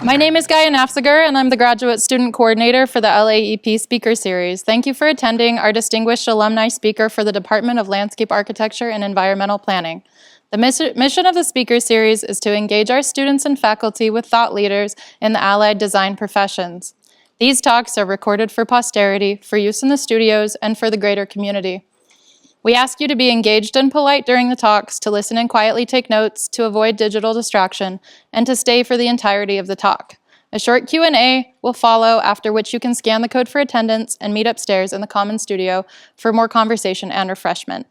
My name is Gaia Nafziger, and I'm the Graduate Student Coordinator for the LAEP Speaker Series. Thank you for attending our distinguished alumni speaker for the Department of Landscape Architecture and Environmental Planning. The mission of the Speaker Series is to engage our students and faculty with thought leaders in the allied design professions. These talks are recorded for posterity, for use in the studios, and for the greater community. We ask you to be engaged and polite during the talks, to listen and quietly take notes, to avoid digital distraction, and to stay for the entirety of the talk. A short Q&A will follow, after which you can scan the code for attendance and meet upstairs in the common studio for more conversation and refreshment.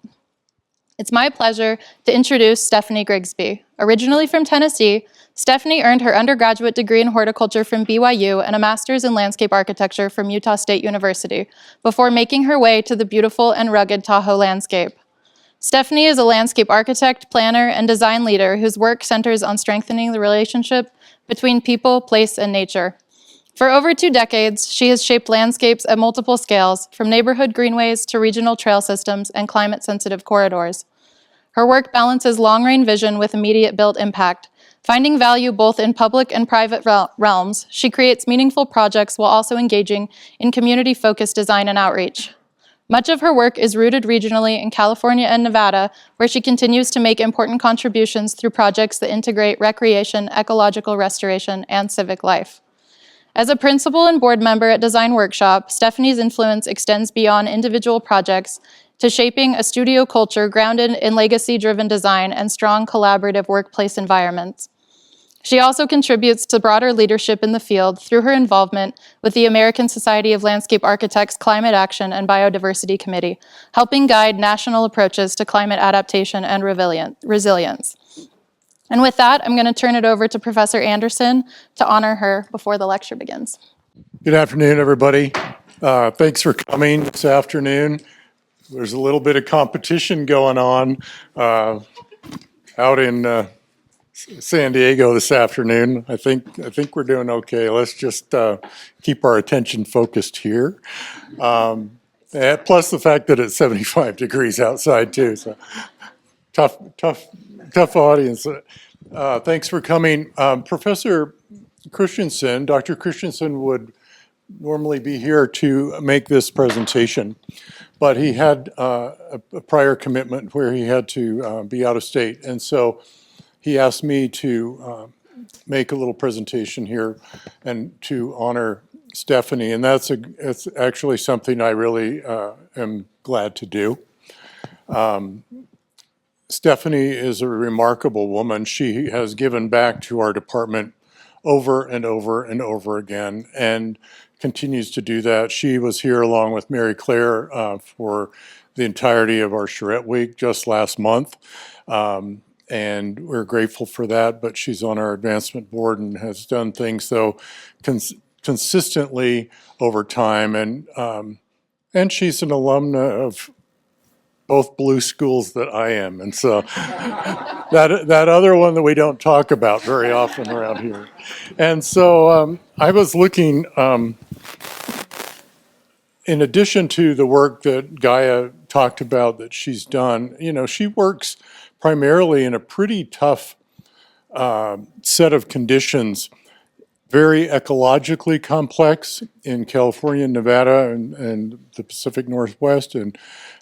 It's my pleasure to introduce Stephanie Grigsby. Originally from Tennessee, Stephanie earned her undergraduate degree in horticulture from BYU and a master's in landscape architecture from Utah State University, before making her way to the beautiful and rugged Tahoe landscape. Stephanie is a landscape architect, planner, and design leader whose work centers on strengthening the relationship between people, place, and nature. For over 2 decades, she has shaped landscapes at multiple scales, from neighborhood greenways to regional trail systems and climate-sensitive corridors. Her work balances long-range vision with immediate built impact. Finding value both in public and private realms, she creates meaningful projects while also engaging in community-focused design and outreach. Much of her work is rooted regionally in California and Nevada, where she continues to make important contributions through projects that integrate recreation, ecological restoration, and civic life. As a principal and board member at Design Workshop, Stephanie's influence extends beyond individual projects to shaping a studio culture grounded in legacy-driven design and strong collaborative workplace environments. She also contributes to broader leadership in the field through her involvement with the American Society of Landscape Architects Climate Action and Biodiversity Committee, helping guide national approaches to climate adaptation and resilience. And with that, I'm going to turn it over to Professor Anderson to honor her before the lecture begins. Good afternoon, everybody. Thanks for coming this afternoon. There's a little bit of competition going on out in San Diego this afternoon. I think we're doing okay. Let's just keep our attention focused here. Plus the fact that it's 75 degrees outside too. So tough audience. Thanks for coming. Professor Christensen, Dr. Christensen would normally be here to make this presentation, but he had a prior commitment where he had to be out of state. And so he asked me to make a little presentation here and to honor Stephanie. And that's actually something I really am glad to do. Stephanie is a remarkable woman. She has given back to our department over and over and over again and continues to do that. She was here along with Mary Claire for the entirety of our Charrette Week just last month. And we're grateful for that, but she's on our advancement board and has done things so consistently over time. And she's an alumna of both blue schools that I am. And so that other one that we don't talk about very often around here. And so I was looking, in addition to the work that Gaia talked about that she's done, you know, she works primarily in a pretty tough set of conditions, very ecologically complex in California, Nevada, and the Pacific Northwest and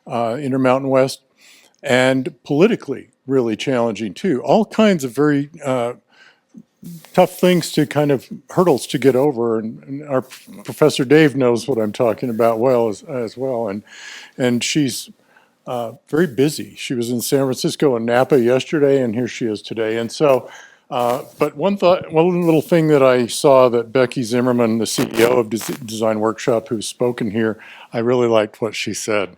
Intermountain West, and politically really challenging too. All kinds of very tough things to kind of hurdles to get over, and our Professor Dave knows what I'm talking about well as well, and she's very busy. She was in San Francisco and Napa yesterday, and here she is today. And so, but one little thing that I saw that Becky Zimmerman, the CEO of Design Workshop, who's spoken here, I really liked what she said.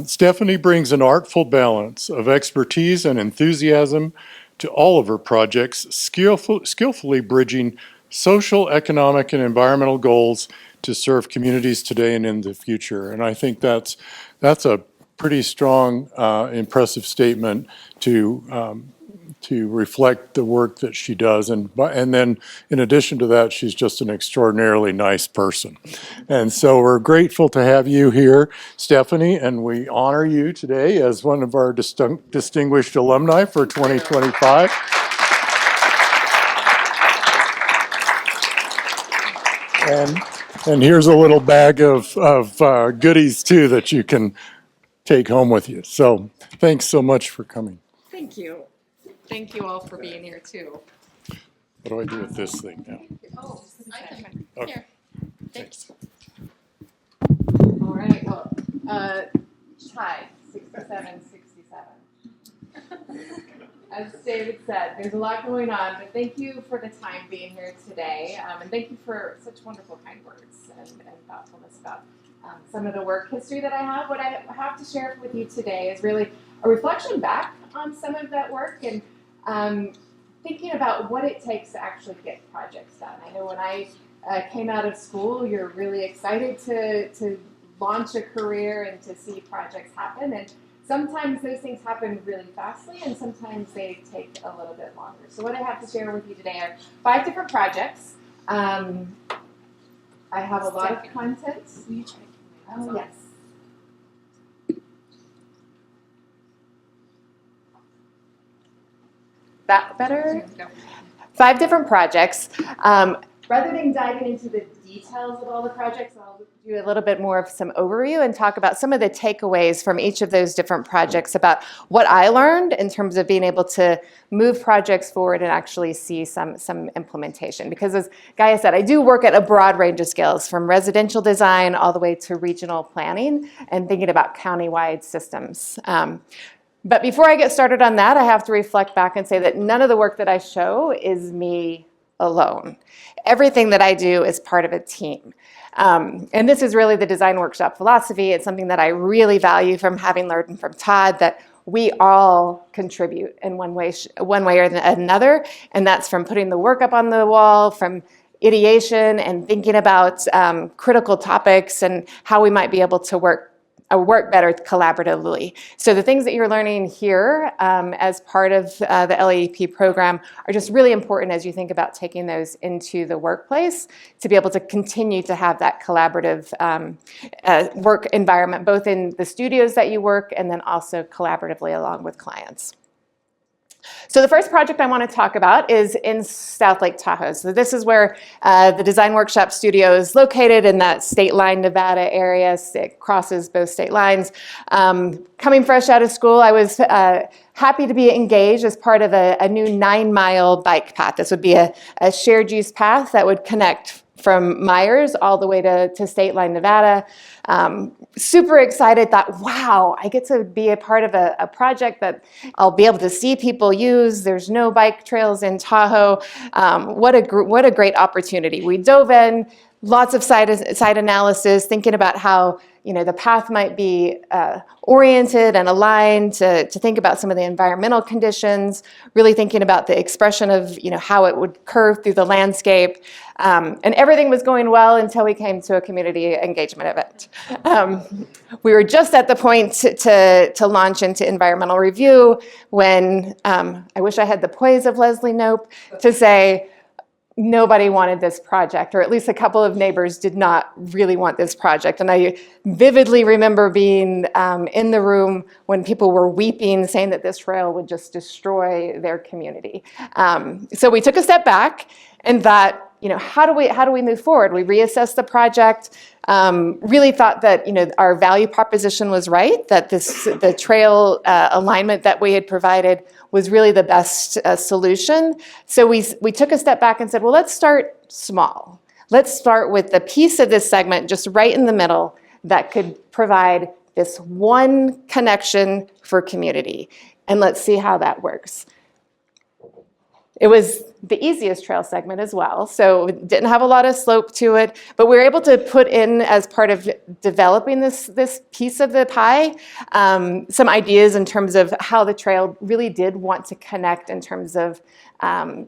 Stephanie brings an artful balance of expertise and enthusiasm to all of her projects, skillfully bridging social, economic, and environmental goals to serve communities today and in the future. And I think that's a pretty strong, impressive statement to reflect the work that she does. And then in addition to that, she's just an extraordinarily nice person. And so we're grateful to have you here, Stephanie, and we honor you today as one of our distinguished alumni for 2025. And here's a little bag of goodies too that you can take home with you. So thanks so much for coming. Thank you. Thank you all for being here too. What do I do with this thing now? Oh, I can, Okay. here. Thanks. all right. Well, tied 67-67. As David said, there's a lot going on, but thank you for the time being here today, and thank you for such wonderful kind words and thoughtfulness about some of the work history that I have. What I have to share with you today is really a reflection back on some of that work and thinking about what it takes to actually get projects done. I know when I came out of school, you're really excited to launch a career and to see projects happen, and sometimes those things happen really fastly, and sometimes they take a little bit longer. So what I have to share with you today are 5 different projects. I have a lot of content. Will you check? Oh, yes. That better? 5 different projects. Rather than diving into the details of all the projects, I'll do a little bit more of some overview and talk about some of the takeaways from each of those different projects about what I learned in terms of being able to move projects forward and actually see some implementation. Because as Gaia said, I do work at a broad range of scales, from residential design all the way to regional planning and thinking about countywide systems. But before I get started on that, I have to reflect back and say that none of the work that I show is me alone. Everything that I do is part of a team. And this is really the design workshop philosophy. It's something that I really value from having learned from Todd, that we all contribute in one way or another. And that's from putting the work up on the wall, from ideation and thinking about critical topics and how we might be able to work better collaboratively. So the things that you're learning here as part of the LAEP program are just really important as you think about taking those into the workplace to be able to continue to have that collaborative work environment, both in the studios that you work and then also collaboratively along with clients. So the first project I want to talk about is in South Lake Tahoe. So this is where the Design Workshop Studio is located, in that state line Nevada area. It crosses both state lines. Coming fresh out of school, I was happy to be engaged as part of a new 9-mile bike path. This would be a shared use path that would connect from Myers all the way to State Line, Nevada. Super excited, thought, wow, I get to be a part of a project that I'll be able to see people use. There's no bike trails in Tahoe. What a great opportunity. We dove in, lots of site analysis, thinking about how the path might be oriented and aligned to think about some of the environmental conditions, really thinking about the expression of how it would curve through the landscape. And everything was going well until we came to a community engagement event. We were just at the point to launch into environmental review when I wish I had the poise of Leslie Knope to say, nobody wanted this project, or at least a couple of neighbors did not really want this project. And I vividly remember being in the room when people were weeping, saying that this trail would just destroy their community. So we took a step back and thought, how do we move forward? We reassessed the project, really thought that our value proposition was right, that the trail alignment that we had provided was really the best solution. So we took a step back and said, well, let's start small. Let's start with the piece of this segment just right in the middle that could provide this one connection for community. And let's see how that works. It was the easiest trail segment as well, so it didn't have a lot of slope to it, but we were able to put in, as part of developing this piece of the pie, some ideas in terms of how the trail really did want to connect in terms of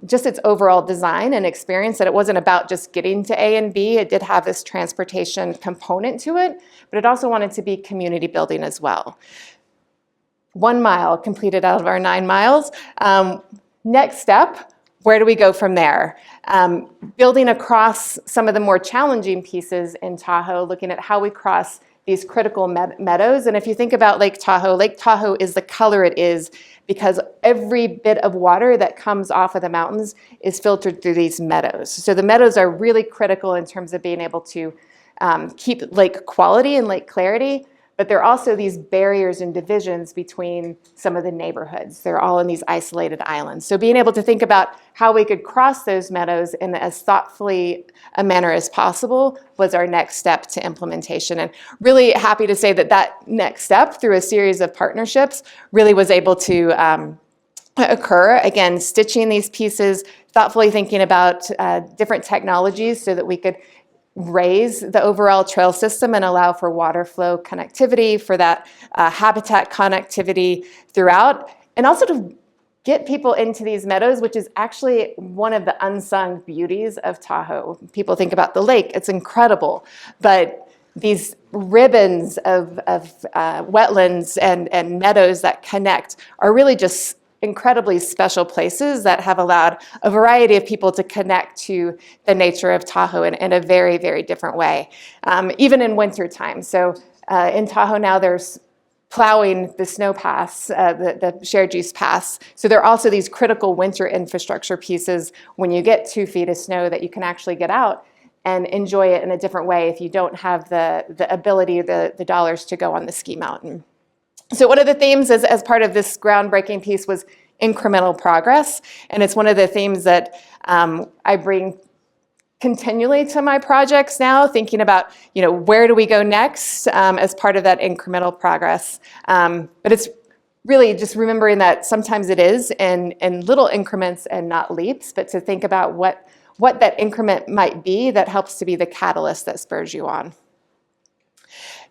just its overall design and experience, that it wasn't about just getting to A and B. It did have this transportation component to it, but it also wanted to be community building as well. 1 mile completed out of our 9 miles. Next step, where do we go from there? Building across some of the more challenging pieces in Tahoe, looking at how we cross these critical meadows. And if you think about Lake Tahoe is the color it is because every bit of water that comes off of the mountains is filtered through these meadows. So the meadows are really critical in terms of being able to keep lake quality and lake clarity, but there are also these barriers and divisions between some of the neighborhoods. They're all in these isolated islands. So being able to think about how we could cross those meadows in as thoughtfully a manner as possible was our next step to implementation. And really happy to say that that next step through a series of partnerships really was able to occur. Again, stitching these pieces, thoughtfully thinking about different technologies so that we could raise the overall trail system and allow for water flow connectivity, for that habitat connectivity throughout, and also to get people into these meadows, which is actually one of the unsung beauties of Tahoe. People think about the lake, it's incredible, but these ribbons of wetlands and meadows that connect are really just incredibly special places that have allowed a variety of people to connect to the nature of Tahoe in a very, very different way, even in winter time. So in Tahoe now there's plowing the snow pass, the shared use pass. So there are also these critical winter infrastructure pieces when you get 2 feet of snow that you can actually get out and enjoy it in a different way if you don't have the ability, the dollars to go on the ski mountain. So one of the themes as part of this groundbreaking piece was incremental progress. And it's one of the themes that I bring continually to my projects now, thinking about, where do we go next as part of that incremental progress. But it's really just remembering that sometimes it is in little increments and not leaps, but to think about what that increment might be that helps to be the catalyst that spurs you on.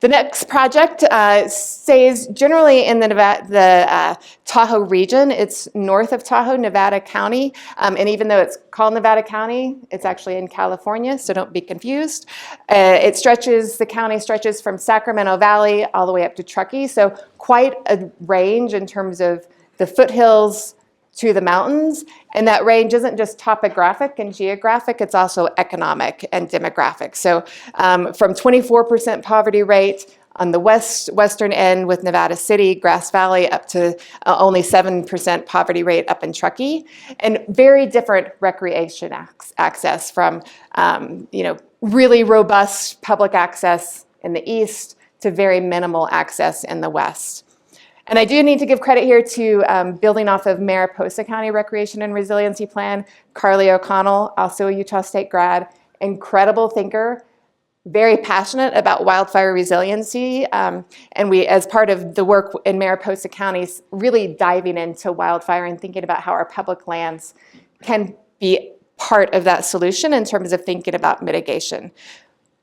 The next project stays generally in the Tahoe region. It's north of Tahoe, Nevada County. And even though it's called Nevada County, it's actually in California, so don't be confused. The county stretches from Sacramento Valley all the way up to Truckee. So quite a range in terms of the foothills to the mountains. And that range isn't just topographic and geographic, it's also economic and demographic. So from 24% poverty rate on the western end with Nevada City, Grass Valley, up to only 7% poverty rate up in Truckee, and very different recreation access from really robust public access in the east to very minimal access in the west. And I do need to give credit here to building off of Mariposa County Recreation and Resiliency Plan, Carly O'Connell, also a Utah State grad, incredible thinker, very passionate about wildfire resiliency. And we, as part of the work in Mariposa County, really diving into wildfire and thinking about how our public lands can be part of that solution in terms of thinking about mitigation.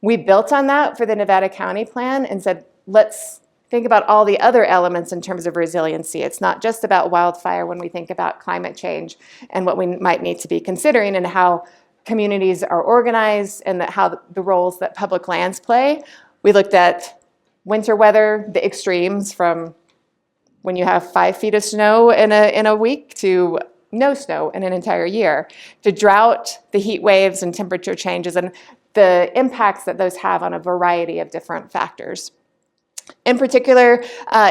We built on that for the Nevada County plan and said, let's think about all the other elements in terms of resiliency. It's not just about wildfire when we think about climate change and what we might need to be considering and how communities are organized and how the roles that public lands play. We looked at winter weather, the extremes from when you have 5 feet of snow in a week to no snow in an entire year, to drought, the heat waves and temperature changes, and the impacts that those have on a variety of different factors. In particular,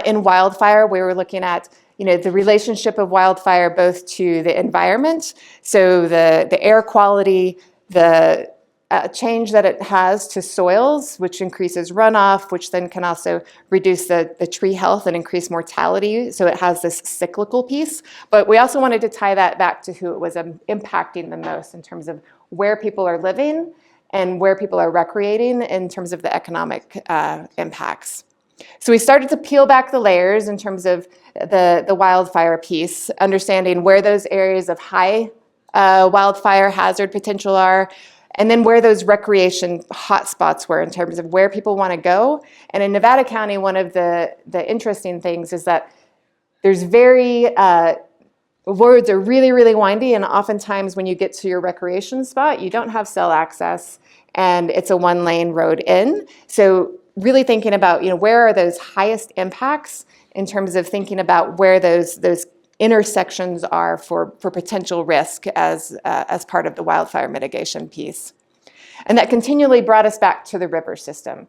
in wildfire, we were looking at the relationship of wildfire both to the environment, so the air quality, the change that it has to soils, which increases runoff, which then can also reduce the tree health and increase mortality. So it has this cyclical piece. But we also wanted to tie that back to who it was impacting the most in terms of where people are living and where people are recreating in terms of the economic impacts. So we started to peel back the layers in terms of the wildfire piece, understanding where those areas of high wildfire hazard potential are, and then where those recreation hotspots were in terms of where people want to go. And in Nevada County, one of the interesting things is that there's roads are really, really windy, and oftentimes when you get to your recreation spot, you don't have cell access, and it's a 1-lane road in. So really thinking about, where are those highest impacts in terms of thinking about where those intersections are for potential risk as part of the wildfire mitigation piece. And that continually brought us back to the river system.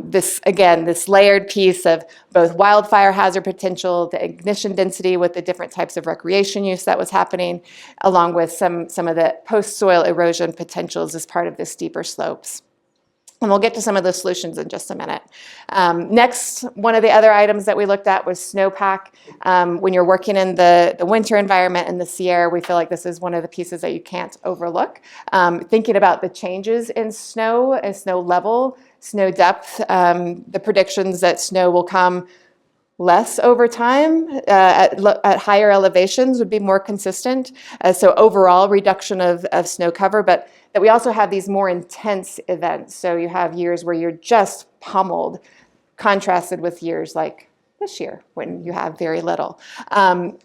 This layered piece of both wildfire hazard potential, the ignition density with the different types of recreation use that was happening, along with some of the post-soil erosion potentials as part of the steeper slopes. And we'll get to some of those solutions in just a minute. Next, one of the other items that we looked at was snowpack. When you're working in the winter environment in the Sierra, we feel like this is one of the pieces that you can't overlook. Thinking about the changes in snow and snow level, snow depth, the predictions that snow will come less over time at higher elevations would be more consistent. So overall reduction of snow cover, but that we also have these more intense events. So you have years where you're just pummeled, contrasted with years like this year when you have very little.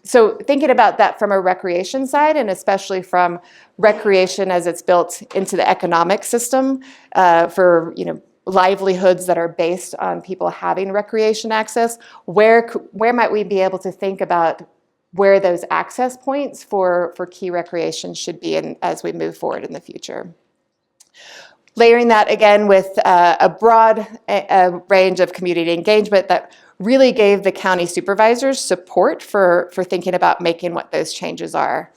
So thinking about that from a recreation side, and especially from recreation as it's built into the economic system for livelihoods that are based on people having recreation access, where might we be able to think about where those access points for key recreation should be as we move forward in the future. Layering that again with a broad range of community engagement that really gave the county supervisors support for thinking about making what those changes are.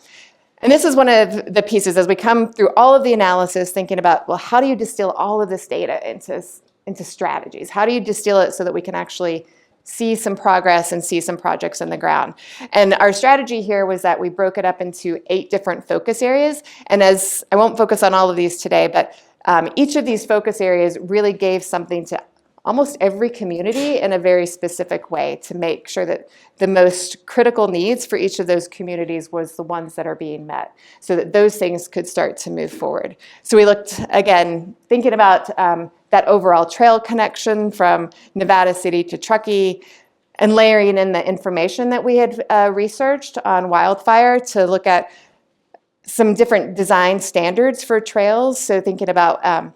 And this is one of the pieces as we come through all of the analysis, thinking about, well, how do you distill all of this data into strategies? How do you distill it so that we can actually see some progress and see some projects in the ground? And our strategy here was that we broke it up into 8 different focus areas. And as I won't focus on all of these today, but each of these focus areas really gave something to almost every community in a very specific way to make sure that the most critical needs for each of those communities was the ones that are being met, so that those things could start to move forward. So we looked, again, thinking about that overall trail connection from Nevada City to Truckee, and layering in the information that we had researched on wildfire to look at some different design standards for trails. So thinking about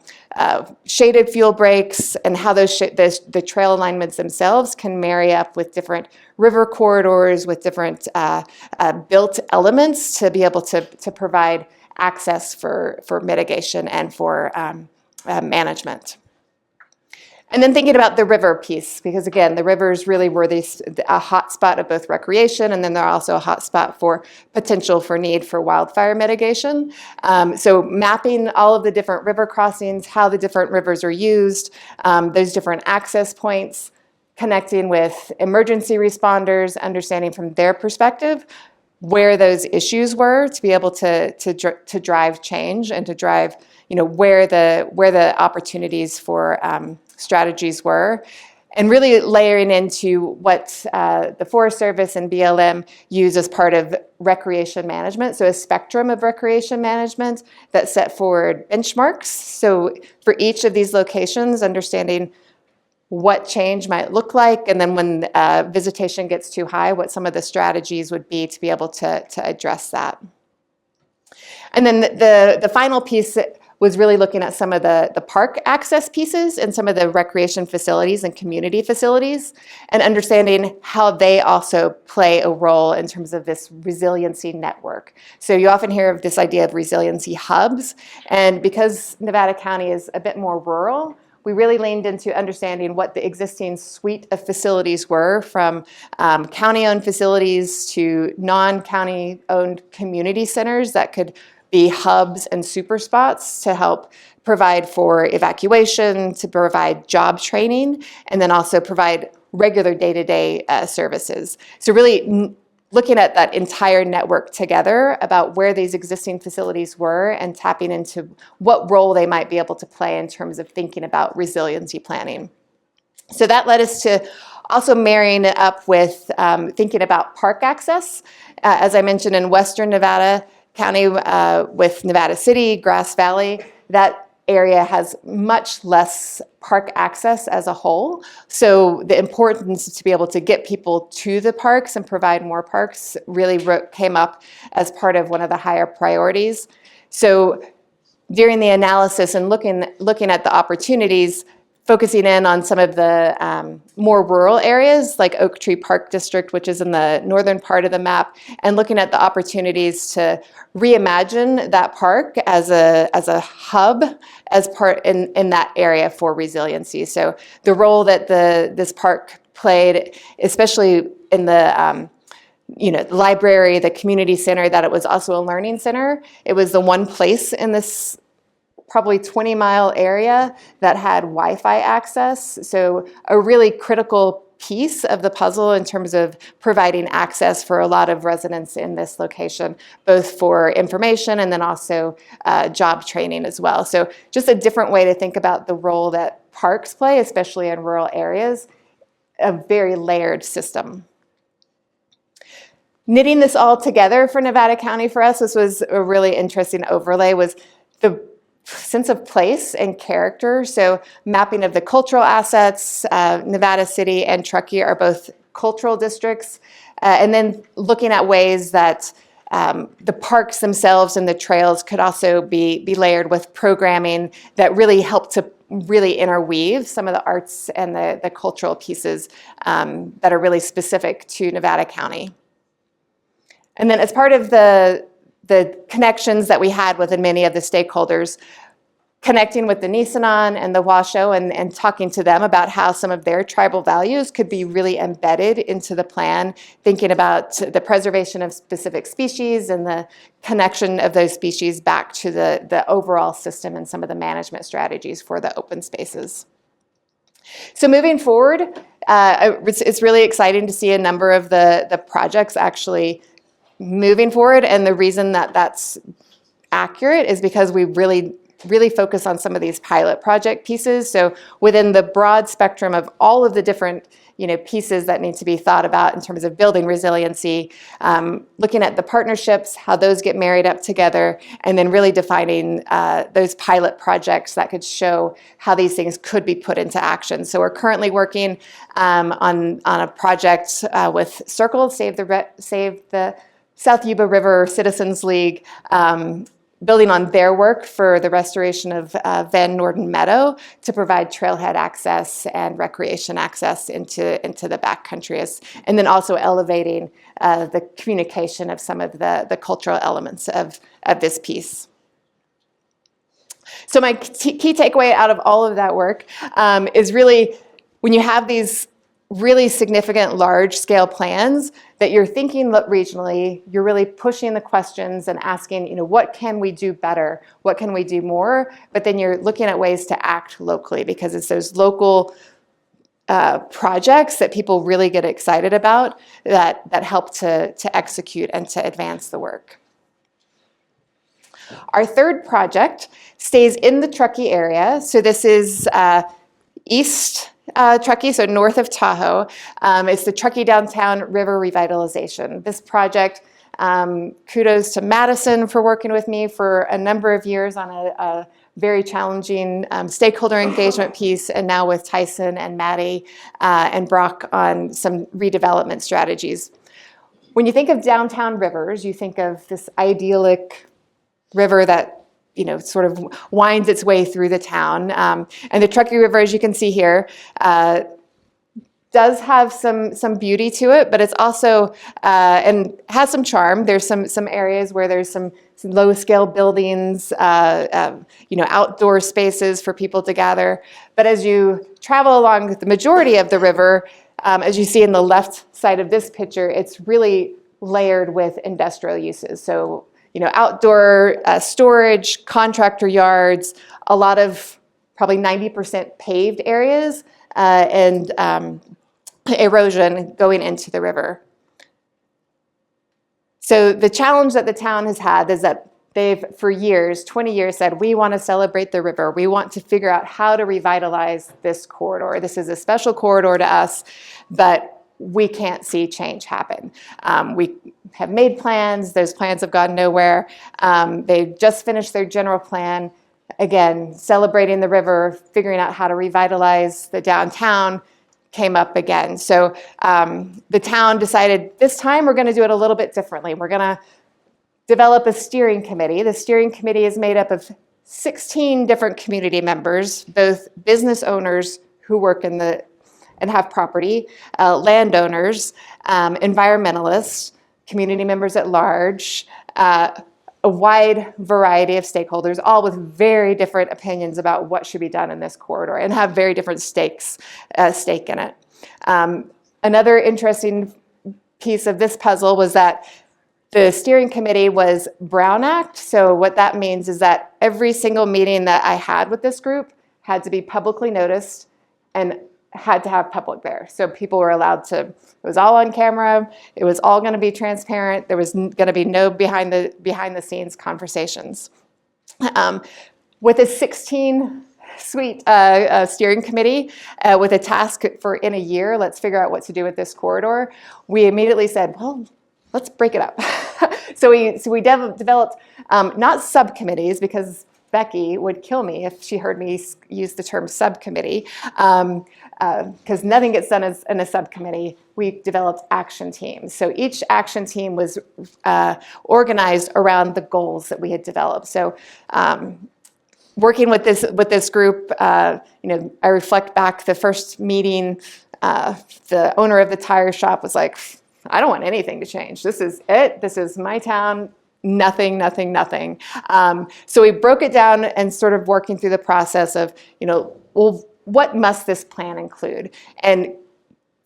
shaded fuel breaks and how the trail alignments themselves can marry up with different river corridors, with different built elements to be able to provide access for mitigation and for management. And then thinking about the river piece, because again, the rivers really were a hotspot of both recreation, and then they're also a hotspot for potential for need for wildfire mitigation. So mapping all of the different river crossings, how the different rivers are used, those different access points, connecting with emergency responders, understanding from their perspective where those issues were to be able to drive change and to drive, where the opportunities for strategies were, and really layering into what the Forest Service and BLM use as part of recreation management. So a spectrum of recreation management that set forward benchmarks. So for each of these locations, understanding what change might look like, and then when visitation gets too high, what some of the strategies would be to be able to address that. And then the final piece was really looking at some of the park access pieces and some of the recreation facilities and community facilities, and understanding how they also play a role in terms of this resiliency network. So you often hear of this idea of resiliency hubs, and because Nevada County is a bit more rural, we really leaned into understanding what the existing suite of facilities were, from county-owned facilities to non-county-owned community centers that could be hubs and super spots to help provide for evacuation, to provide job training, and then also provide regular day-to-day services. So really looking at that entire network together about where these existing facilities were and tapping into what role they might be able to play in terms of thinking about resiliency planning. So that led us to also marrying it up with thinking about park access. As I mentioned, in Western Nevada County with Nevada City, Grass Valley, that area has much less park access as a whole. So the importance to be able to get people to the parks and provide more parks really came up as part of one of the higher priorities. So during the analysis and looking at the opportunities, focusing in on some of the more rural areas like Oak Tree Park District, which is in the northern part of the map, and looking at the opportunities to reimagine that park as a hub as part in that area for resiliency. So the role that this park played, especially in the the library, the community center, that it was also a learning center. It was the one place in this probably 20-mile area that had Wi-Fi access. So a really critical piece of the puzzle in terms of providing access for a lot of residents in this location, both for information and then also job training as well. So just a different way to think about the role that parks play, especially in rural areas, a very layered system. Knitting this all together for Nevada County for us, this was a really interesting overlay, was the sense of place and character. So mapping of the cultural assets, Nevada City and Truckee are both cultural districts, and then looking at ways that the parks themselves and the trails could also be layered with programming that really help to really interweave some of the arts and the cultural pieces that are really specific to Nevada County. And then as part of the connections that we had with many of the stakeholders, connecting with the Nisenan and the Washoe and talking to them about how some of their tribal values could be really embedded into the plan, thinking about the preservation of specific species and the connection of those species back to the overall system and some of the management strategies for the open spaces. So moving forward, it's really exciting to see a number of the projects actually moving forward, and the reason that that's accurate is because we really focus on some of these pilot project pieces. So within the broad spectrum of all of the different pieces that need to be thought about in terms of building resiliency, looking at the partnerships, how those get married up together, and then really defining those pilot projects that could show how these things could be put into action. So we're currently working on a project with Circle, Save the South Yuba River Citizens League, building on their work for the restoration of Van Norden Meadow to provide trailhead access and recreation access into the backcountry, and then also elevating the communication of some of the cultural elements of this piece. So my key takeaway out of all of that work is really when you have these really significant large-scale plans that you're thinking regionally, you're really pushing the questions and asking, what can we do better? What can we do more? But then you're looking at ways to act locally, because it's those local projects that people really get excited about that help to execute and to advance the work. Our third project stays in the Truckee area. So this is East Truckee, so north of Tahoe. It's the Truckee Downtown River Revitalization. This project, kudos to Madison for working with me for a number of years on a very challenging stakeholder engagement piece, and now with Tyson and Maddie and Brock on some redevelopment strategies. When you think of downtown rivers, you think of this idyllic river that sort of winds its way through the town. And the Truckee River, as you can see here, does have some beauty to it, but it's also, and has some charm. There's some areas where there's some low-scale buildings, outdoor spaces for people to gather. But as you travel along the majority of the river, as you see in the left side of this picture, it's really layered with industrial uses. So outdoor storage, contractor yards, a lot of probably 90% paved areas, and erosion going into the river. So the challenge that the town has had is that they've, for years, 20 years, said, we want to celebrate the river. We want to figure out how to revitalize this corridor. This is a special corridor to us, but we can't see change happen. We have made plans. Those plans have gone nowhere. They just finished their general plan. Again, celebrating the river, figuring out how to revitalize the downtown came up again. So the town decided this time we're going to do it a little bit differently. We're going to develop a steering committee. The steering committee is made up of 16 different community members, both business owners who work in and have property, landowners, environmentalists, community members at large, a wide variety of stakeholders, all with very different opinions about what should be done in this corridor and have very different stake in it. Another interesting piece of this puzzle was that the steering committee was Brown Act. So what that means is that every single meeting that I had with this group had to be publicly noticed and had to have public there. So people were allowed to, it was all on camera, it was all going to be transparent, there was going to be no behind the scenes conversations. With a 16-suite steering committee with a task for in a year, let's figure out what to do with this corridor, we immediately said, well, let's break it up. So we developed not subcommittees, because Becky would kill me if she heard me use the term subcommittee, because nothing gets done in a subcommittee. We developed action teams. So each action team was organized around the goals that we had developed. So working with this group, I reflect back the first meeting, the owner of the tire shop was like, I don't want anything to change. This is it. This is my town. Nothing. So we broke it down and sort of working through the process of, well, what must this plan include? And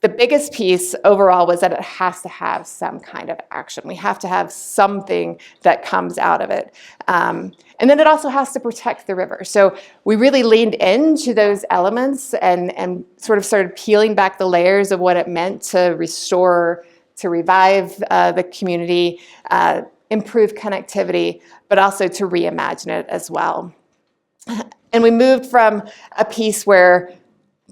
the biggest piece overall was that it has to have some kind of action. We have to have something that comes out of it. And then it also has to protect the river. So we really leaned into those elements and sort of started peeling back the layers of what it meant to restore, to revive the community, improve connectivity, but also to reimagine it as well. And we moved from a piece where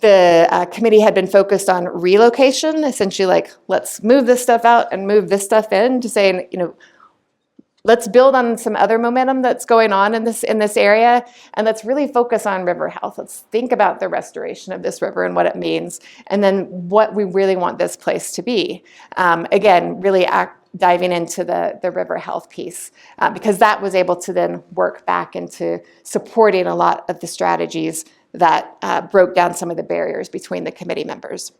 the committee had been focused on relocation, essentially like, let's move this stuff out and move this stuff in, to saying, let's build on some other momentum that's going on in this area, and let's really focus on river health. Let's think about the restoration of this river and what it means, and then what we really want this place to be. Again, really diving into the river health piece, because that was able to then work back into supporting a lot of the strategies that broke down some of the barriers between the committee members.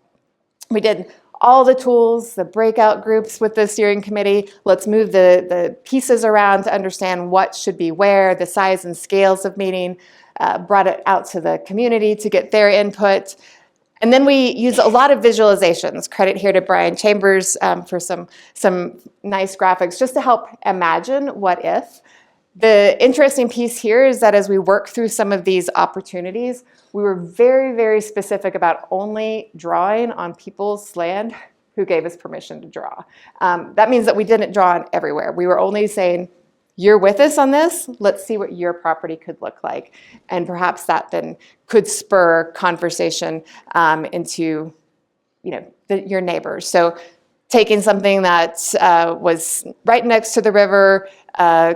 We did all the tools, the breakout groups with the steering committee. Let's move the pieces around to understand what should be where, the size and scales of meeting, brought it out to the community to get their input. And then we use a lot of visualizations. Credit here to Brian Chambers for some nice graphics just to help imagine what if. The interesting piece here is that as we work through some of these opportunities, we were very, very specific about only drawing on people's land who gave us permission to draw. That means that we didn't draw on everywhere. We were only saying, you're with us on this, let's see what your property could look like. And perhaps that then could spur conversation into your neighbors. So taking something that was right next to the river,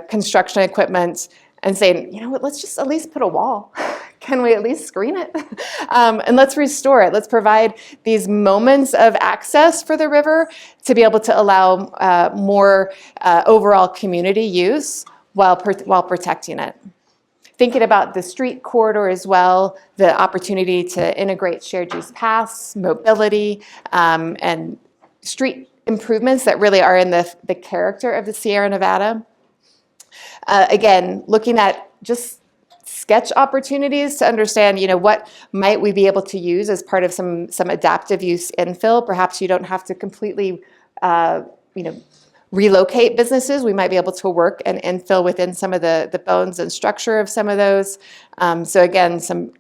construction equipment, and saying, let's just at least put a wall. Can we at least screen it? And let's restore it. Let's provide these moments of access for the river to be able to allow more overall community use while protecting it. Thinking about the street corridor as well, the opportunity to integrate shared use paths, mobility, and street improvements that really are in the character of the Sierra Nevada. Again, looking at just sketch opportunities to understand, what might we be able to use as part of some adaptive use infill. Perhaps you don't have to completely, relocate businesses. We might be able to work and infill within some of the bones and structure of some of those. So again, some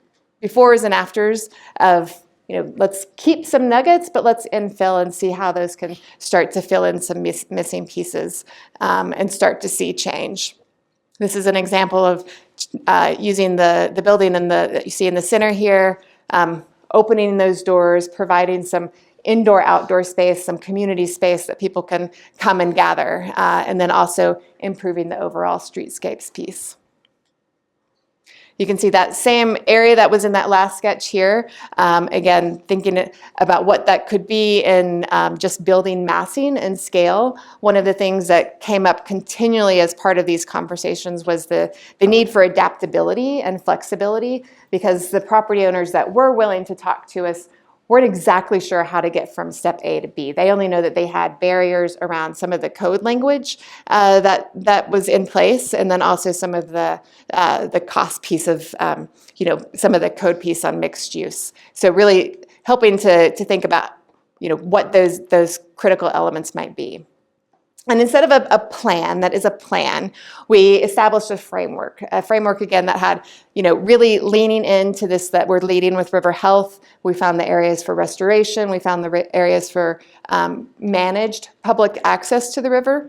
befores and afters of, let's keep some nuggets, but let's infill and see how those can start to fill in some missing pieces and start to see change. This is an example of using the building that you see in the center here, opening those doors, providing some indoor-outdoor space, some community space that people can come and gather, and then also improving the overall streetscapes piece. You can see that same area that was in that last sketch here. Again, thinking about what that could be in just building massing and scale. One of the things that came up continually as part of these conversations was the need for adaptability and flexibility, because the property owners that were willing to talk to us weren't exactly sure how to get from step A to B. They only know that they had barriers around some of the code language that was in place, and then also some of the cost piece of, some of the code piece on mixed use. So really helping to think about, what those critical elements might be. And instead of a plan that is a plan, we established a framework again that had, really leaning into this, that we're leading with river health. We found the areas for restoration. We found the areas for managed public access to the river,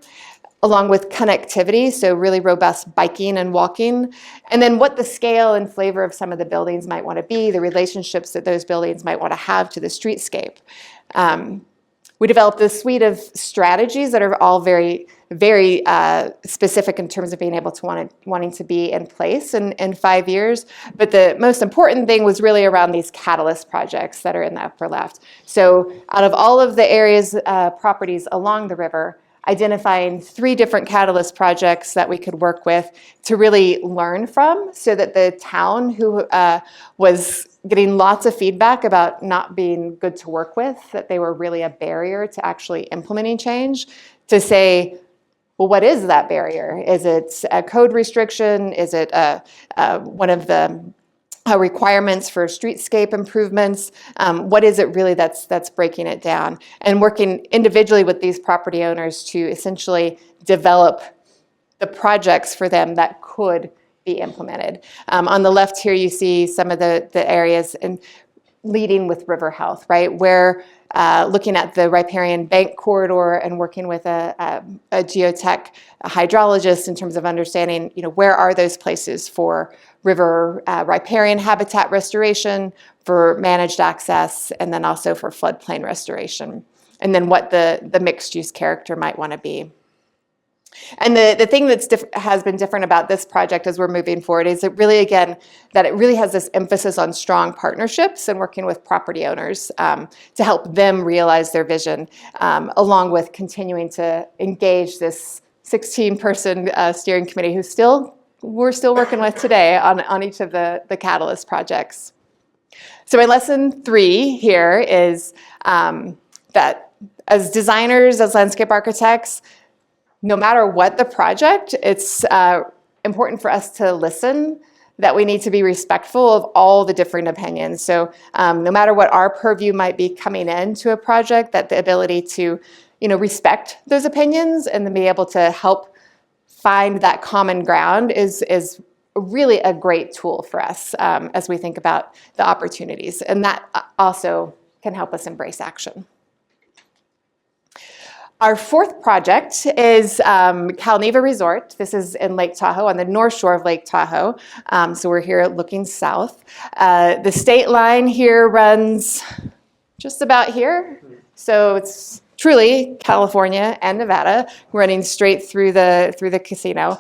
along with connectivity, so really robust biking and walking. And then what the scale and flavor of some of the buildings might want to be, the relationships that those buildings might want to have to the streetscape. We developed a suite of strategies that are all very, very specific in terms of being able to wanting to be in place in 5 years. But the most important thing was really around these catalyst projects that are in the upper left. So out of all of the areas, properties along the river, identifying 3 different catalyst projects that we could work with to really learn from, so that the town, who was getting lots of feedback about not being good to work with, that they were really a barrier to actually implementing change, to say, well, what is that barrier? Is it a code restriction? Is it one of the requirements for streetscape improvements? What is it really that's breaking it down? And working individually with these property owners to essentially develop the projects for them that could be implemented. On the left here, you see some of the areas in leading with river health, right? Where looking at the riparian bank corridor and working with a geotech, a hydrologist, in terms of understanding, where are those places for river riparian habitat restoration, for managed access, and then also for floodplain restoration. And then what the mixed use character might want to be. And the thing that's has been different about this project as we're moving forward is it really, again, that it really has this emphasis on strong partnerships and working with property owners to help them realize their vision, along with continuing to engage this 16-person steering committee we're still working with today on each of the catalyst projects. So my lesson 3 here is that as designers, as landscape architects, no matter what the project, it's important for us to listen, that we need to be respectful of all the different opinions. So no matter what our purview might be coming into a project, that the ability to, respect those opinions and then be able to help find that common ground is really a great tool for us as we think about the opportunities. And that also can help us embrace action. Our 4th project is Calneva Resort. This is in Lake Tahoe, on the north shore of Lake Tahoe. So we're here looking south. The state line here runs just about here. So it's truly California and Nevada, running straight through the casino.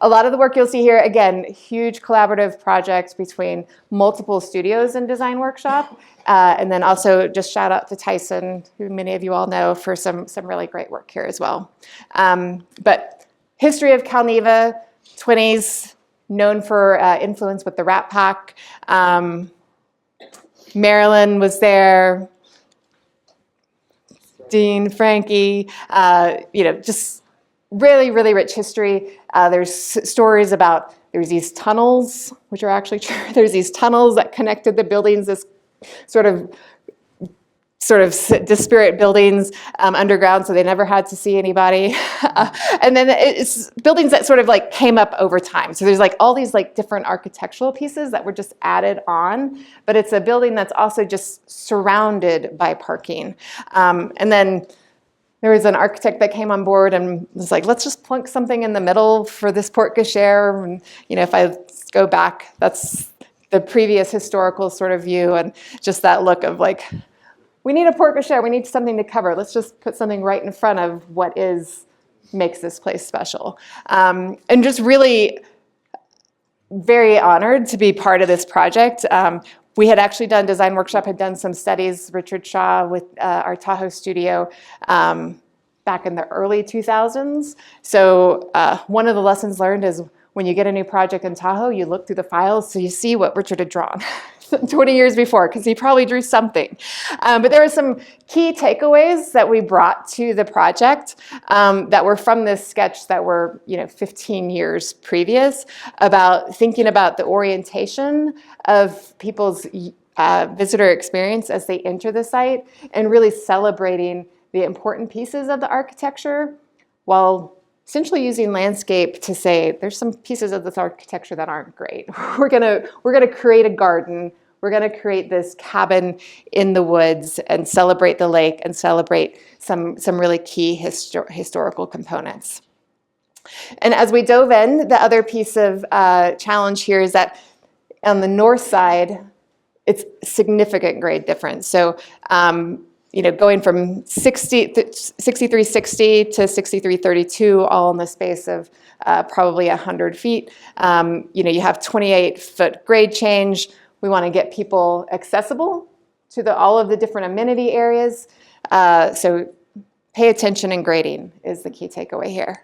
A lot of the work you'll see here, again, huge collaborative projects between multiple studios and design workshop. And then also just shout out to Tyson, who many of you all know, for some really great work here as well. But history of Calneva, 20s, known for influence with the Rat Pack. Marilyn was there. Dean, Frankie, just really, really rich history. There's stories about, there's these tunnels, which are actually true. There's these tunnels that connected the buildings, this sort of disparate buildings underground, so they never had to see anybody. And then it's buildings that sort of like came up over time. So there's like all these like different architectural pieces that were just added on, but it's a building that's also just surrounded by parking. And then there was an architect that came on board and was like, let's just plunk something in the middle for this porte cochere. And, if I go back, that's the previous historical sort of view, and just that look of like, we need a porte cochere, we need something to cover. Let's just put something right in front of what makes this place special. And just really very honored to be part of this project. We had actually done design workshop, had done some studies, Richard Shaw with our Tahoe studio back in the early 2000s. So one of the lessons learned is when you get a new project in Tahoe, you look through the files so you see what Richard had drawn 20 years before, because he probably drew something. But there were some key takeaways that we brought to the project that were from this sketch that were 15 years previous, about thinking about the orientation of people's visitor experience as they enter the site, and really celebrating the important pieces of the architecture while essentially using landscape to say there's some pieces of this architecture that aren't great. We're gonna create a garden. We're gonna create this cabin in the woods and celebrate the lake and celebrate some really key historical components. And as we dove in, the other piece of challenge here is that on the north side, it's significant grade difference. So going from 6360 to 6332, all in the space of probably 100 feet. You have 28-foot grade change. We want to get people accessible to all of the different amenity areas. So pay attention in grading is the key takeaway here.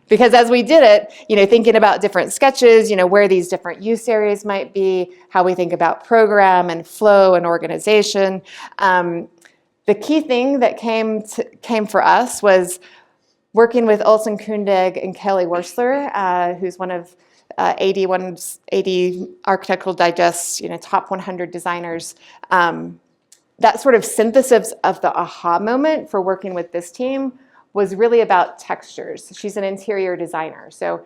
Because as we did it, thinking about different sketches, where these different use areas might be, how we think about program and flow and organization. The key thing that came for us was working with Olson Kundig and Kelly Wursler, who's one of AD Architectural Digest's top 100 designers. That sort of synthesis of the aha moment for working with this team was really about textures. She's an interior designer, so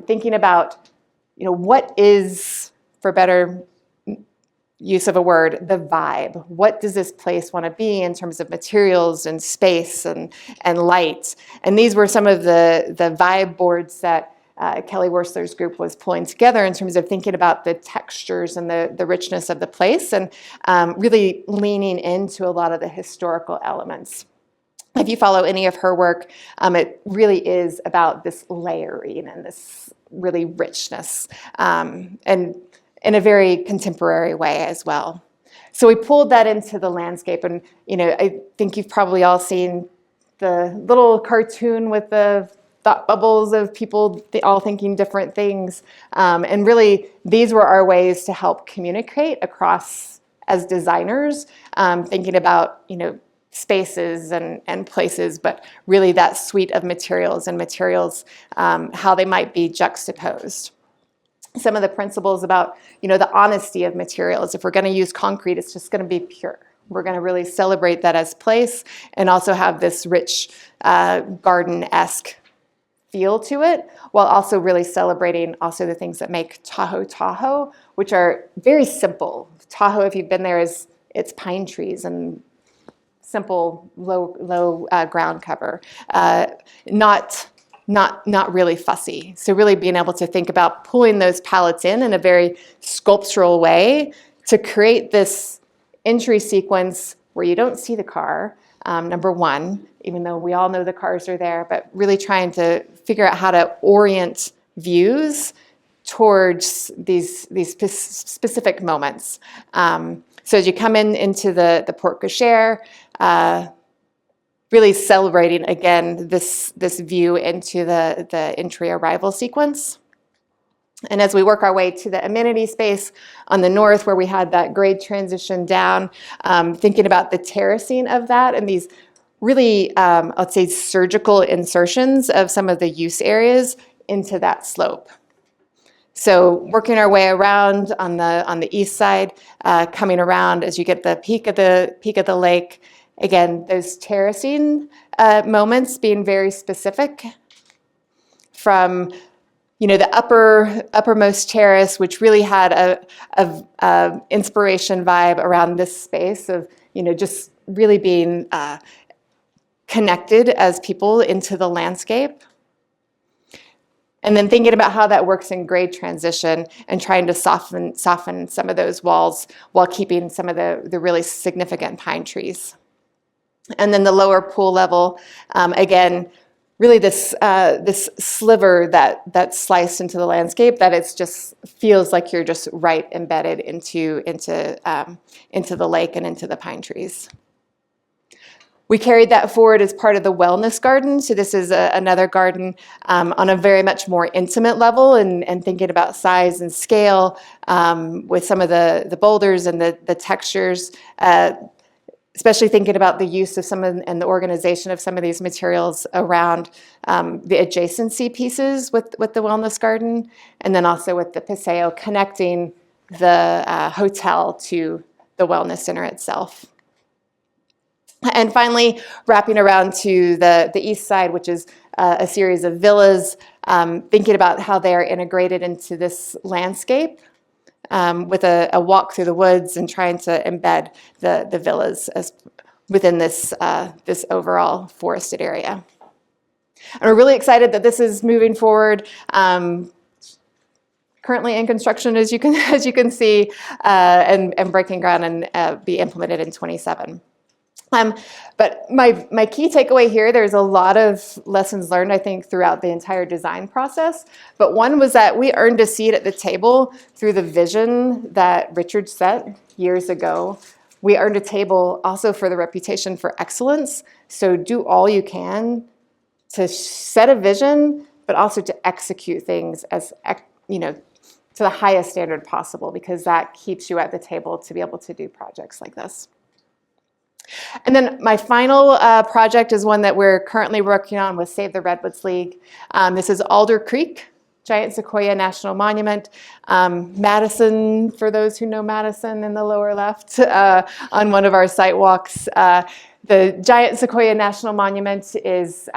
thinking about what is, for better use of a word, the vibe. What does this place want to be in terms of materials and space and light? And these were some of the vibe boards that Kelly Wursler's group was pulling together in terms of thinking about the textures and the richness of the place, and really leaning into a lot of the historical elements. If you follow any of her work, it really is about this layering and this really richness, and in a very contemporary way as well. So we pulled that into the landscape, and I think you've probably all seen the little cartoon with the thought bubbles of people all thinking different things. And really, these were our ways to help communicate across as designers, thinking about spaces and places, but really that suite of materials and how they might be juxtaposed. Some of the principles about the honesty of materials. If we're going to use concrete, it's just going to be pure. We're going to really celebrate that as place, and also have this rich garden-esque feel to it, while also really celebrating also the things that make Tahoe, which are very simple. Tahoe, if you've been there, it's pine trees and simple low ground cover, not really fussy. So really being able to think about pulling those palettes in a very sculptural way to create this entry sequence where you don't see the car, number one, even though we all know the cars are there, but really trying to figure out how to orient views towards these specific moments. So as you come into the porte cochere, really celebrating, again, this view into the entry arrival sequence. And as we work our way to the amenity space on the north, where we had that grade transition down, thinking about the terracing of that and these really, let's say, surgical insertions of some of the use areas into that slope. So working our way around on the east side, coming around as you get the peak of the lake. Again, those terracing moments being very specific from the uppermost terrace, which really had a inspiration vibe around this space of just really being connected as people into the landscape. And then thinking about how that works in grade transition and trying to soften some of those walls while keeping some of the really significant pine trees. And then the lower pool level, again, really this sliver that's sliced into the landscape, that it's just feels like you're just right embedded into the lake and into the pine trees. We carried that forward as part of the wellness garden. So this is another garden on a very much more intimate level, and thinking about size and scale with some of the boulders and the textures, especially thinking about the use of and the organization of some of these materials around the adjacency pieces with the wellness garden, and then also with the Paseo connecting the hotel to the wellness center itself. And finally, wrapping around to the east side, which is a series of villas, thinking about how they're integrated into this landscape with a walk through the woods, and trying to embed the villas as within this overall forested area. And we're really excited that this is moving forward. Currently in construction, as you can see, and breaking ground, and be implemented in 27. But my key takeaway here, there's a lot of lessons learned, I think, throughout the entire design process. But one was that we earned a seat at the table through the vision that Richard set years ago. We earned a table also for the reputation for excellence. So do all you can to set a vision, but also to execute things as, to the highest standard possible, because that keeps you at the table to be able to do projects like this. And then my final project is one that we're currently working on with Save the Redwoods League. This is Alder Creek, Giant Sequoia National Monument. Madison, for those who know Madison in the lower left, on one of our site walks. The Giant Sequoia National Monument is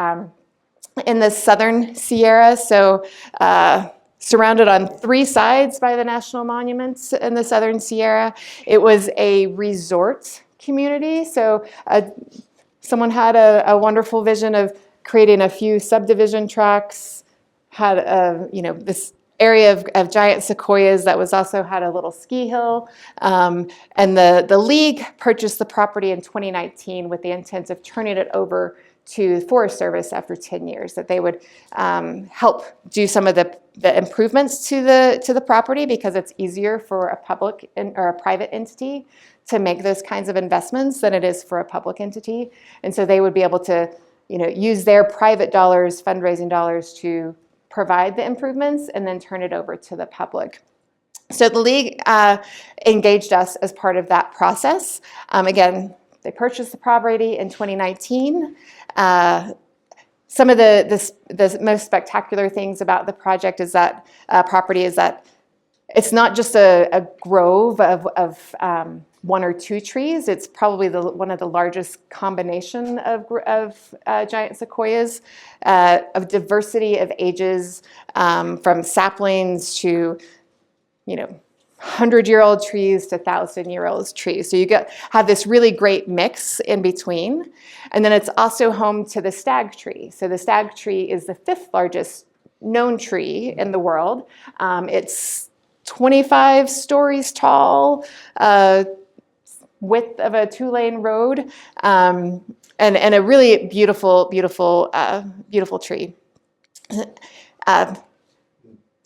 in the southern Sierra, so surrounded on 3 sides by the national monuments in the southern Sierra. It was a resort community. So someone had a wonderful vision of creating a few subdivision tracts, had this area of giant sequoias that was also had a little ski hill. And the league purchased the property in 2019 with the intent of turning it over to the Forest Service after 10 years, that they would help do some of the improvements to the property, because it's easier for a public or a private entity to make those kinds of investments than it is for a public entity. And so they would be able to, use their private dollars, fundraising dollars, to provide the improvements and then turn it over to the public. So the league engaged us as part of that process. Again, they purchased the property in 2019. Some of the most spectacular things about the project is that property is that it's not just a grove of 1 or 2 trees. It's probably one of the largest combination of giant sequoias, of diversity of ages, from saplings to 100-year-old trees to 1,000-year-old trees. So you have this really great mix in between. And then it's also home to the stag tree. So the stag tree is the 5th largest known tree in the world. It's 25 stories tall, width of a 2-lane road, and a really beautiful tree.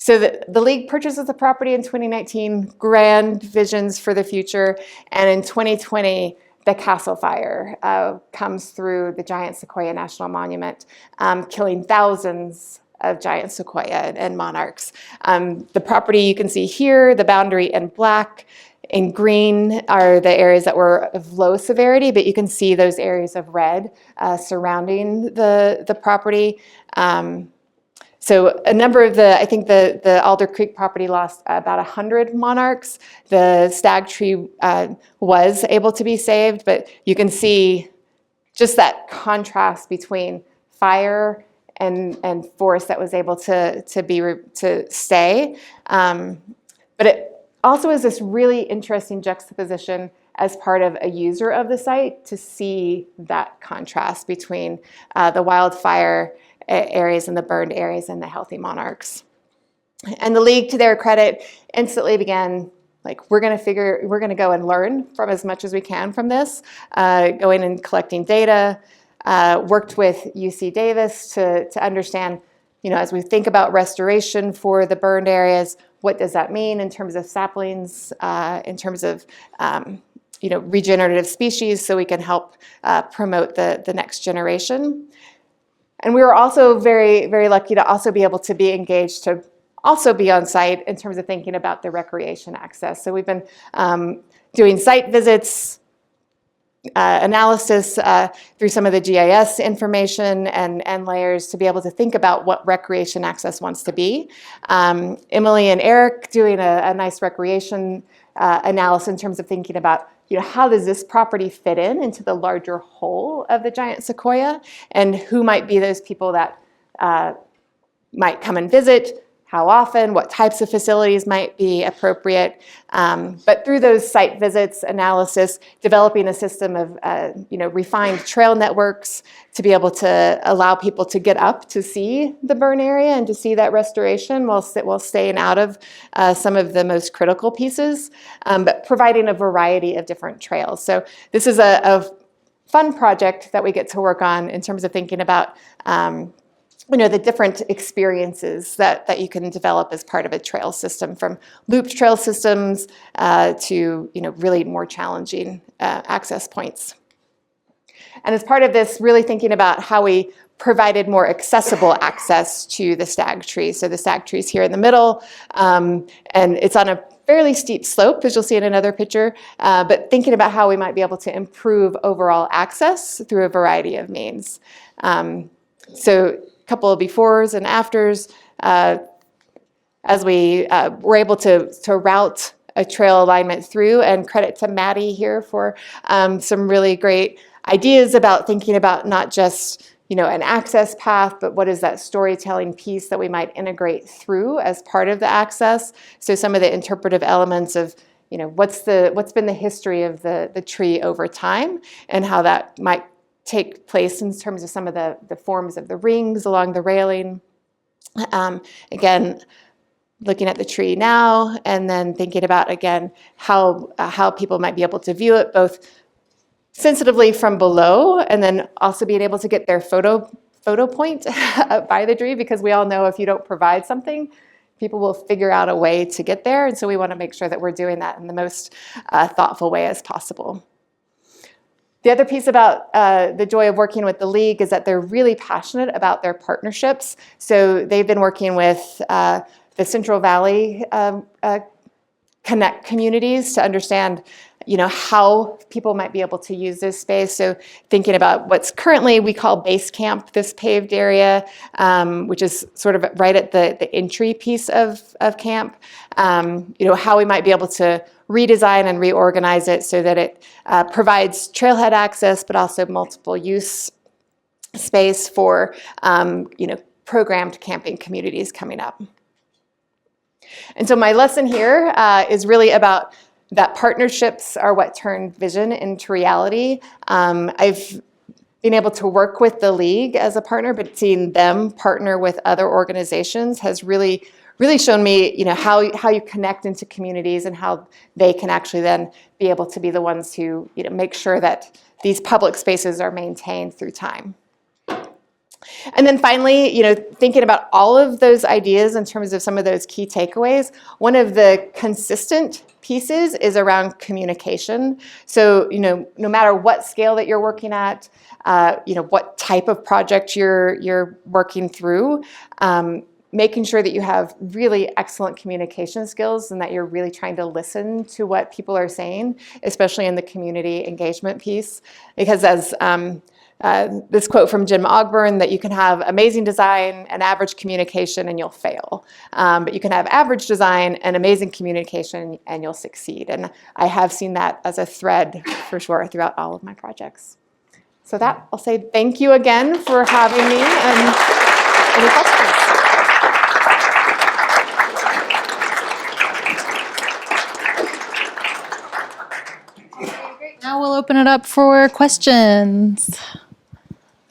So the league purchases the property in 2019, grand visions for the future, and in 2020, the Castle Fire comes through the Giant Sequoia National Monument, killing thousands of giant sequoia and monarchs. The property you can see here, the boundary in black. In green are the areas that were of low severity, but you can see those areas of red surrounding the property. So a number of I think the Alder Creek property lost about 100 monarchs. The stag tree was able to be saved, but you can see just that contrast between fire and forest that was able to stay. But it also is this really interesting juxtaposition as part of a user of the site to see that contrast between the wildfire areas and the burned areas and the healthy monarchs. And the league, to their credit, instantly began, we're going to go and learn from as much as we can from this, going and collecting data, worked with UC Davis to understand, as we think about restoration for the burned areas, what does that mean in terms of saplings, in terms of regenerative species, so we can help promote the next generation. And we were also very, very lucky to also be able to be engaged to also be on site in terms of thinking about the recreation access. So we've been doing site visits, analysis through some of the GIS information and layers to be able to think about what recreation access wants to be. Emily and Eric doing a nice recreation analysis in terms of thinking about how does this property fit into the larger whole of the giant sequoia, and who might be those people that might come and visit, how often, what types of facilities might be appropriate. But through those site visits, analysis, developing a system of refined trail networks to be able to allow people to get up to see the burn area and to see that restoration while staying out of some of the most critical pieces, but providing a variety of different trails. So this is a fun project that we get to work on in terms of thinking about the different experiences that you can develop as part of a trail system, from looped trail systems to really more challenging access points. And as part of this, really thinking about how we provided more accessible access to the stag tree. So the stag tree is here in the middle, and it's on a fairly steep slope, as you'll see in another picture, but thinking about how we might be able to improve overall access through a variety of means. So couple of befores and afters as we were able to route a trail alignment through, and credit to Maddie here for some really great ideas about thinking about not just an access path, but what is that storytelling piece that we might integrate through as part of the access. So some of the interpretive elements of what's been the history of the tree over time, and how that might take place in terms of some of the forms of the rings along the railing. Again, looking at the tree now, and then thinking about, again, how people might be able to view it, both sensitively from below, and then also being able to get their photo point by the tree, because we all know if you don't provide something, people will figure out a way to get there. And so we want to make sure that we're doing that in the most thoughtful way as possible. The other piece about the joy of working with the League is that they're really passionate about their partnerships. So they've been working with the Central Valley Connect communities to understand how people might be able to use this space. So thinking about what's currently we call base camp, this paved area, which is sort of right at the entry piece of camp. How we might be able to redesign and reorganize it so that it provides trailhead access, but also multiple use space for programmed camping communities coming up. And so my lesson here is really about that partnerships are what turn vision into reality. I've been able to work with the League as a partner, but seeing them partner with other organizations has really shown me, how you connect into communities and how they can actually then be able to be the ones who, make sure that these public spaces are maintained through time. And then finally, thinking about all of those ideas in terms of some of those key takeaways, one of the consistent pieces is around communication. So, no matter what scale that you're working at, what type of project you're working through, making sure that you have really excellent communication skills and that you're really trying to listen to what people are saying, especially in the community engagement piece. Because as this quote from Jim Ogburn, that you can have amazing design and average communication and you'll fail. But you can have average design and amazing communication and you'll succeed. And I have seen that as a thread for sure throughout all of my projects. So that, I'll say thank you again for having me, and any questions? Now we'll open it up for questions.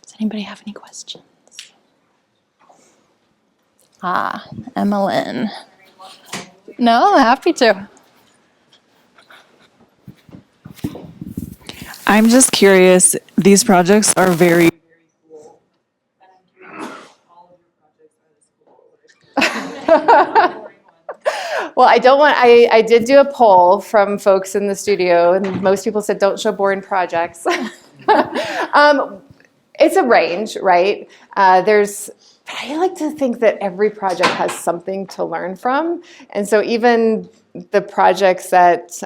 Does anybody have any questions? Emmeline. No, happy to. I'm just curious, these projects are very Well, I did do a poll from folks in the studio, and most people said don't show boring projects. It's a range, right? I like to think that every project has something to learn from. And so even the projects that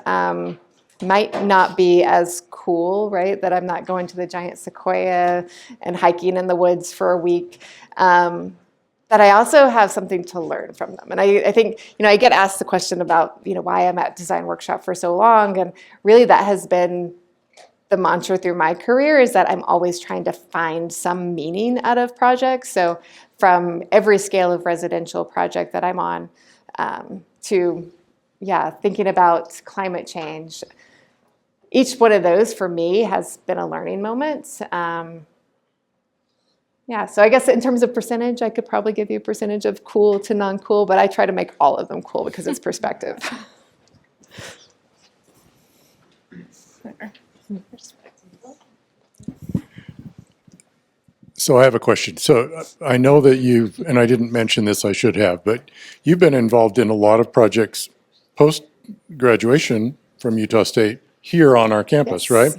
might not be as cool, right? That I'm not going to the giant sequoia and hiking in the woods for a week. That I also have something to learn from them. And I think, I get asked the question about, why I'm at Design Workshop for so long. And really that has been the mantra through my career, is that I'm always trying to find some meaning out of projects. So from every scale of residential project that I'm on to, thinking about climate change, each one of those for me has been a learning moment. So I guess in terms of percentage, I could probably give you a percentage of cool to non-cool, but I try to make all of them cool because it's perspective. So I have a question. So I know that and I didn't mention this, I should have, but you've been involved in a lot of projects post-graduation from Utah State here on our campus, Yes. right?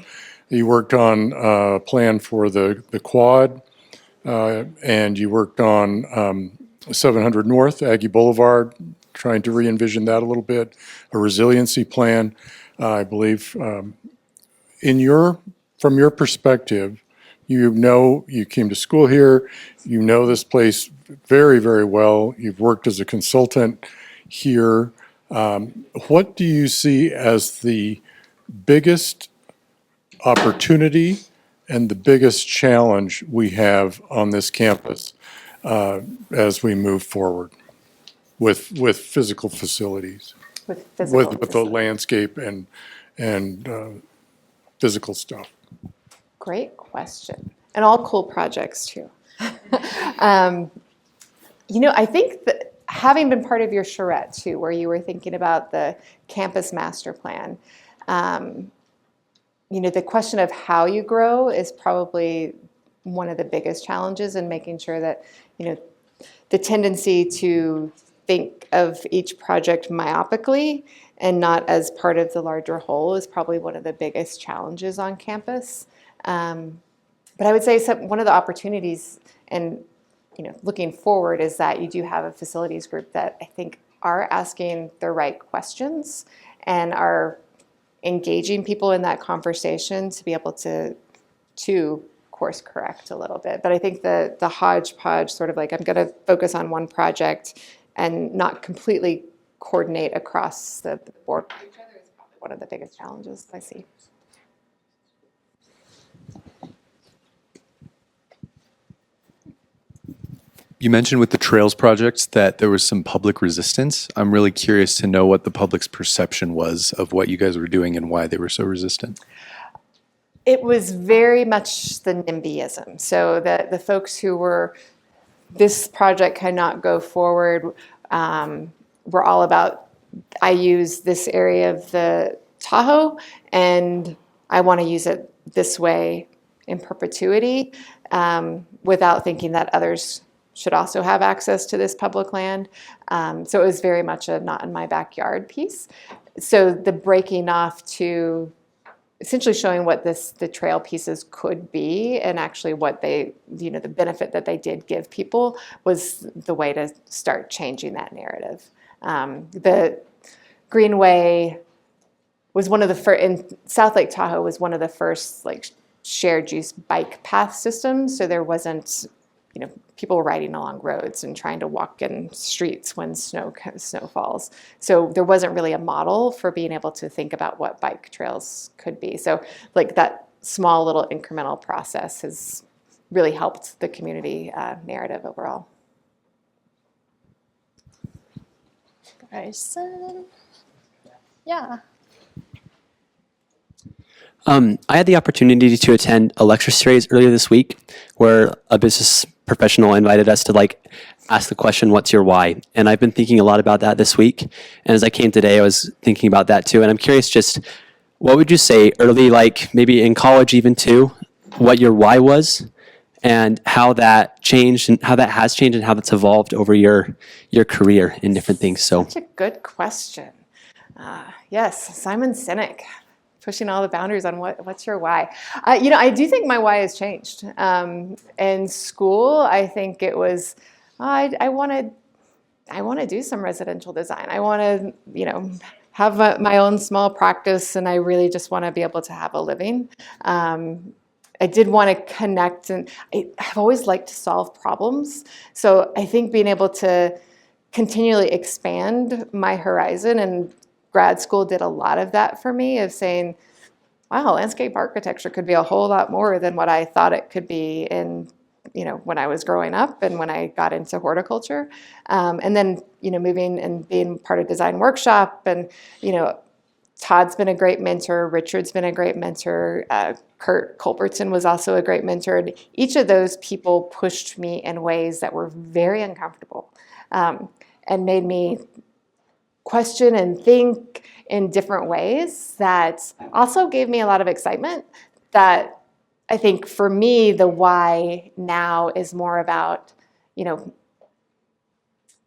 You worked on a plan for the quad, and you worked on 700 North, Aggie Boulevard, trying to re-envision that a little bit, a resiliency plan, I believe. From your perspective, you came to school here, this place very, very well. You've worked as a consultant here. What do you see as the biggest opportunity and the biggest challenge we have on this campus as we move forward with physical facilities, With physical with the landscape and physical stuff? Great question. And all cool projects too. I think that having been part of your charrette too, where you were thinking about the campus master plan, the question of how you grow is probably one of the biggest challenges in making sure that, the tendency to think of each project myopically and not as part of the larger whole is probably one of the biggest challenges on campus. But I would say one of the opportunities and, looking forward is that you do have a facilities group that I think are asking the right questions and are engaging people in that conversation to be able to course correct a little bit. But I think the hodgepodge sort of like, I'm going to focus on one project and not completely coordinate across the board with each other is probably one of the biggest challenges I see. You mentioned with the trails projects that there was some public resistance. I'm really curious to know what the public's perception was of what you guys were doing and why they were so resistant. It was very much the NIMBYism. So the folks who were, this project cannot go forward, were all about, I use this area of the Tahoe and I want to use it this way in perpetuity, without thinking that others should also have access to this public land. So it was very much a not in my backyard piece. So the breaking off to essentially showing what the trail pieces could be and actually what they, the benefit that they did give people was the way to start changing that narrative. The Greenway was one of the first, in South Lake Tahoe was one of the first shared use bike path systems. So there wasn't, people were riding along roads and trying to walk in streets when snow falls. So there wasn't really a model for being able to think about what bike trails could be. So that small little incremental process has really helped the community narrative overall. Bryson? Yeah. I had the opportunity to attend a lecture series earlier this week where a business professional invited us to ask the question, what's your why? And I've been thinking a lot about that this week. And as I came today, I was thinking about that too. And I'm curious, just what would you say early, maybe in college even too, what your why was? and how that changed and how that has changed and how that's evolved over your career in different things. So Such a good question. Yes, Simon Sinek, pushing all the boundaries on what's your why. I do think my why has changed. In school, I think it was I want to do some residential design. I want to have my own small practice, and I really just want to be able to have a living. I did want to connect, and I've always liked to solve problems. So I think being able to continually expand my horizon, and grad school did a lot of that for me, of saying, wow, landscape architecture could be a whole lot more than what I thought it could be when I was growing up and when I got into horticulture. And then, moving and being part of Design Workshop, and, Todd's been a great mentor. Richard's been a great mentor. Kurt Culbertson was also a great mentor. And each of those people pushed me in ways that were very uncomfortable, and made me question and think in different ways that also gave me a lot of excitement. That I think for me, the why now is more about,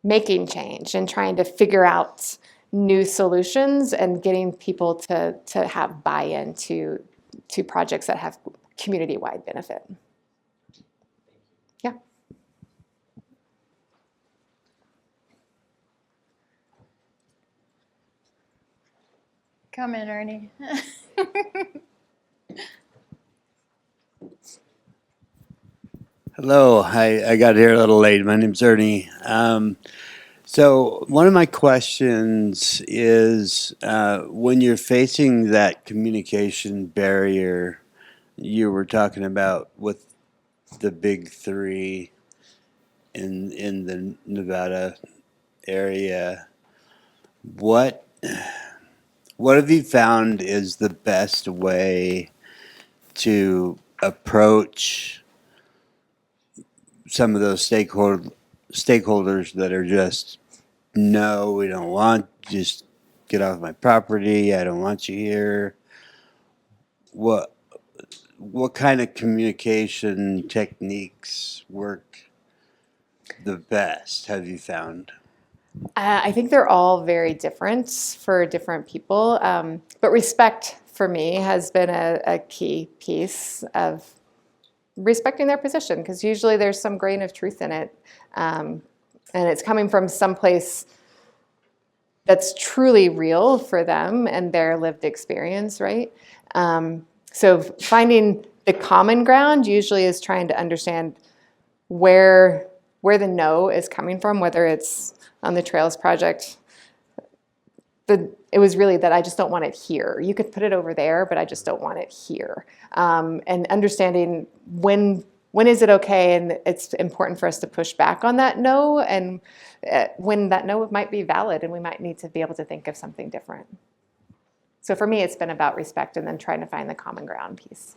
making change and trying to figure out new solutions and getting people to have buy-in to projects that have community-wide benefit. Yeah. Come in, Ernie. Hello, I got here a little late. My name's Ernie. So one of my questions is, when you're facing that communication barrier you were talking about with the big three in the Nevada area, what have you found is the best way to approach some of those stakeholders that are just, no, we don't want, just get off my property, I don't want you here? What kind of communication techniques work the best, have you found? I think they're all very different for different people, but respect for me has been a key piece of respecting their position, because usually there's some grain of truth in it, and it's coming from someplace that's truly real for them and their lived experience, right? So finding the common ground usually is trying to understand where the no is coming from, whether it's on the Trails project. It was really that I just don't want it here. You could put it over there, but I just don't want it here. And understanding when is it okay, and it's important for us to push back on that no, and when that no might be valid, and we might need to be able to think of something different. So for me, it's been about respect and then trying to find the common ground piece.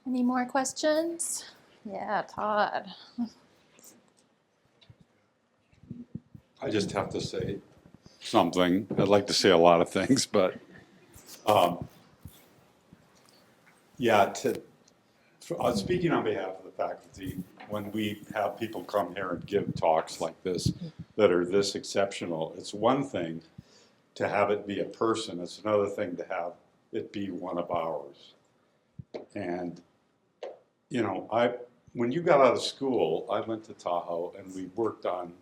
Any more questions? Yeah, Todd. I just have to say something. I'd like to say a lot of things, but speaking on behalf of the faculty, when we have people come here and give talks like this that are this exceptional, it's one thing to have it be a person. It's another thing to have it be one of ours. And, when you got out of school, I went to Tahoe and we worked on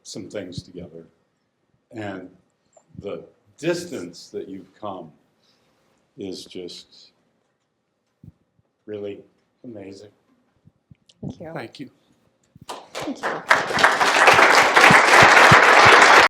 some things together. And the distance that you've come is just really amazing. Thank you. Thank you. Thank you.